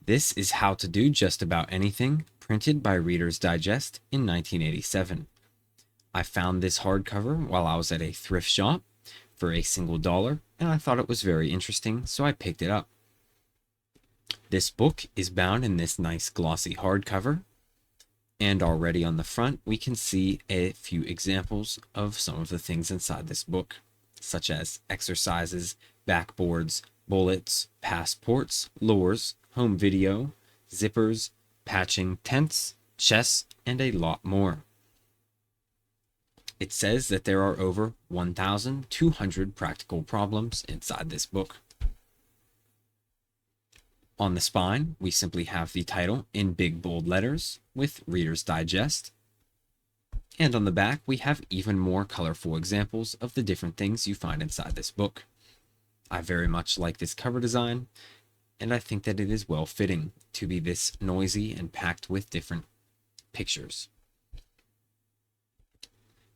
This is How to Do Just About Anything, printed by Reader's Digest in 1987. I found this hardcover while I was at a thrift shop for a single dollar, and I thought it was very interesting, so I picked it up. This book is bound in this nice glossy hardcover, and already on the front we can see a few examples of some of the things inside this book, such as exercises, backboards, bullets, passports, lures, home video, zippers, patching, tents, chess, and a lot more. It says that there are over 1,200 practical problems inside this book. On the spine, we simply have the title in big bold letters with Reader's Digest. And on the back, we have even more colorful examples of the different things you find inside this book. I very much like this cover design, and I think that it is well fitting to be this noisy and packed with different pictures.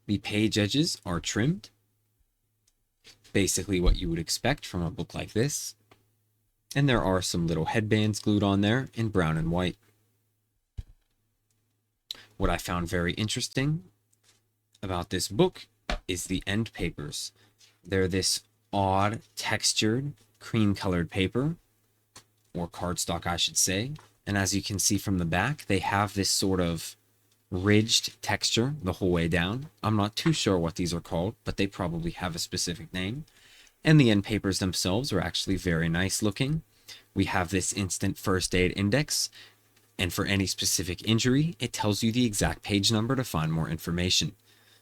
The page edges are trimmed, basically what you would expect from a book like this, and there are some little headbands glued on there in brown and white. What I found very interesting about this book is the end papers. They're this odd textured cream colored paper, or cardstock I should say, and as you can see from the back they have this sort of ridged texture the whole way down. I'm not too sure what these are called, but they probably have a specific name. And the end papers themselves are actually very nice looking. We have this instant first aid index, and for any specific injury it tells you the exact page number to find more information,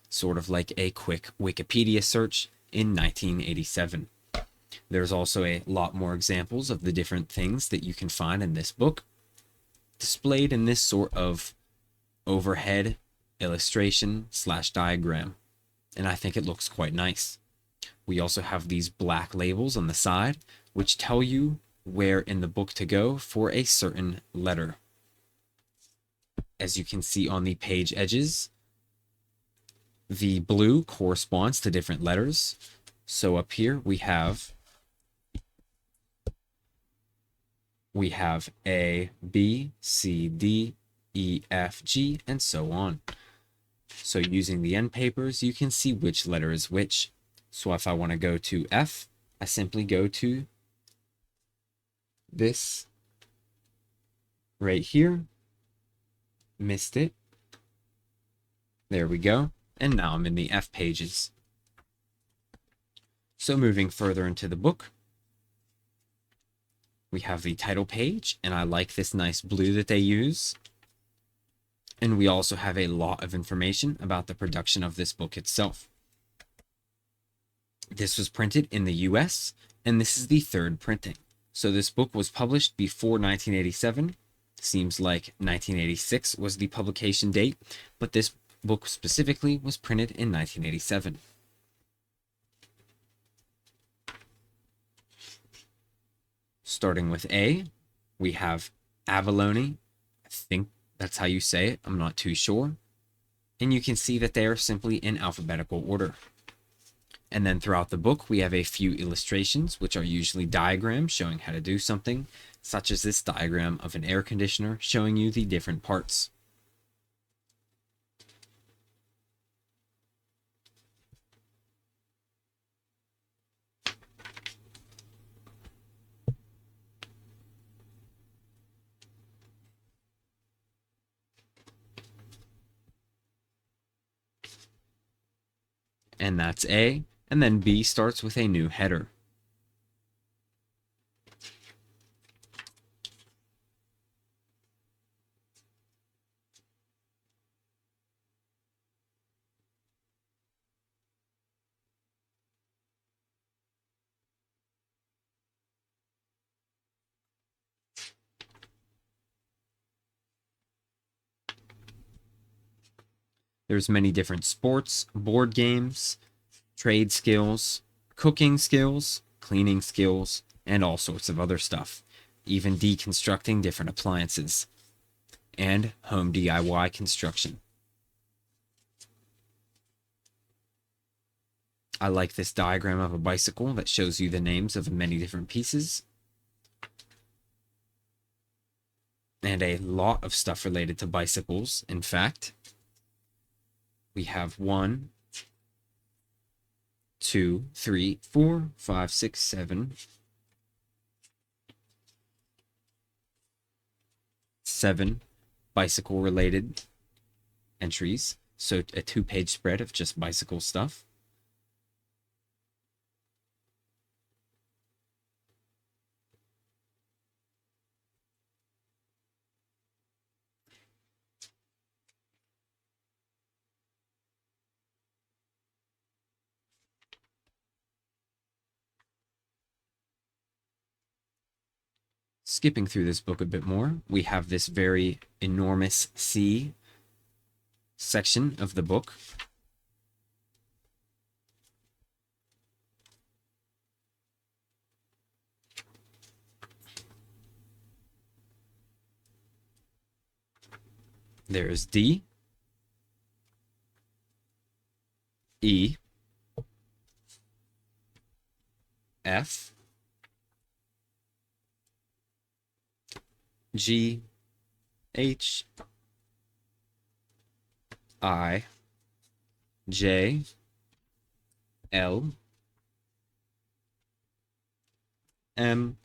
sort of like a quick Wikipedia search in 1987. There's also a lot more examples of the different things that you can find in this book, displayed in this sort of overhead illustration / diagram, and I think it looks quite nice. We also have these black labels on the side which tell you where in the book to go for a certain letter. As you can see on the page edges, the blue corresponds to different letters. So up here we have A, B, C, D, E, F, G, and so on. So using the end papers, you can see which letter is which. So if I want to go to F, I simply go to this right here. Missed it. There we go. And now I'm in the F pages. So moving further into the book, we have the title page, and I like this nice blue that they use. And we also have a lot of information about the production of this book itself. This was printed in the US, and this is the third printing. So this book was published before 1987. Seems like 1986 was the publication date, but this book specifically was printed in 1987. Starting with A, we have abalone. I think that's how you say it. I'm not too sure. And you can see that they are simply in alphabetical order. And then throughout the book, we have a few illustrations, which are usually diagrams showing how to do something, such as this diagram of an air conditioner showing you the different parts. And that's A, and then B starts with a new header. There's many different sports, board games, trade skills, cooking skills, cleaning skills, and all sorts of other stuff, even deconstructing different appliances, and home DIY construction. I like this diagram of a bicycle that shows you the names of many different pieces. and a lot of stuff related to bicycles. In fact, we have 1, 2, 3, 4, 5, 6, 7 bicycle related entries. So a 2-page spread of just bicycle stuff. Skipping through this book a bit more, we have this very enormous C section of the book. There's D, E, F, G, H, I, J, L, M.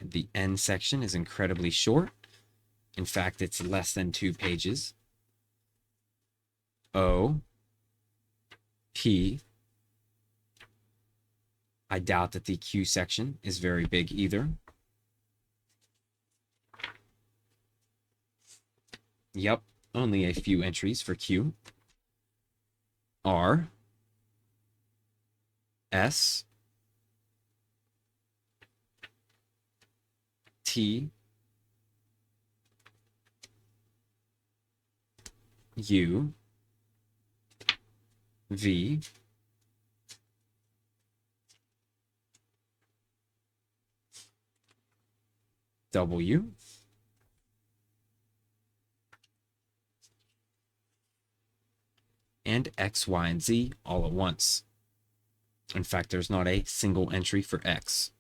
The N section is incredibly short. In fact, it's less than 2 pages. O, P. I doubt that the Q section is very big either. Yep, only a few entries for Q. R, S, T, U, V, W, and X, Y, and Z all at once. In fact, there's not a single entry for X,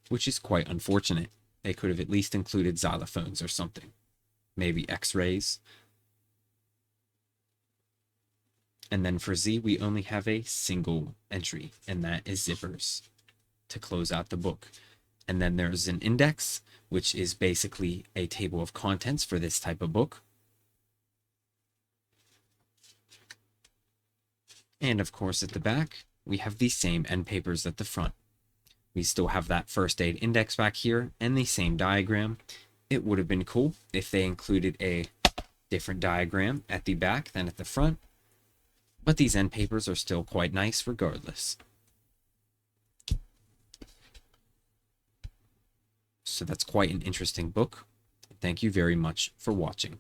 which is quite unfortunate. They could have at least included xylophones or something. Maybe X-rays. And then for Z, we only have a single entry, and that is zippers to close out the book. And then there's an index, which is basically a table of contents for this type of book. And of course, at the back, we have the same end papers at the front. We still have that first aid index back here and the same diagram. It would have been cool if they included a different diagram at the back than at the front, but these end papers are still quite nice regardless. So that's quite an interesting book. Thank you very much for watching.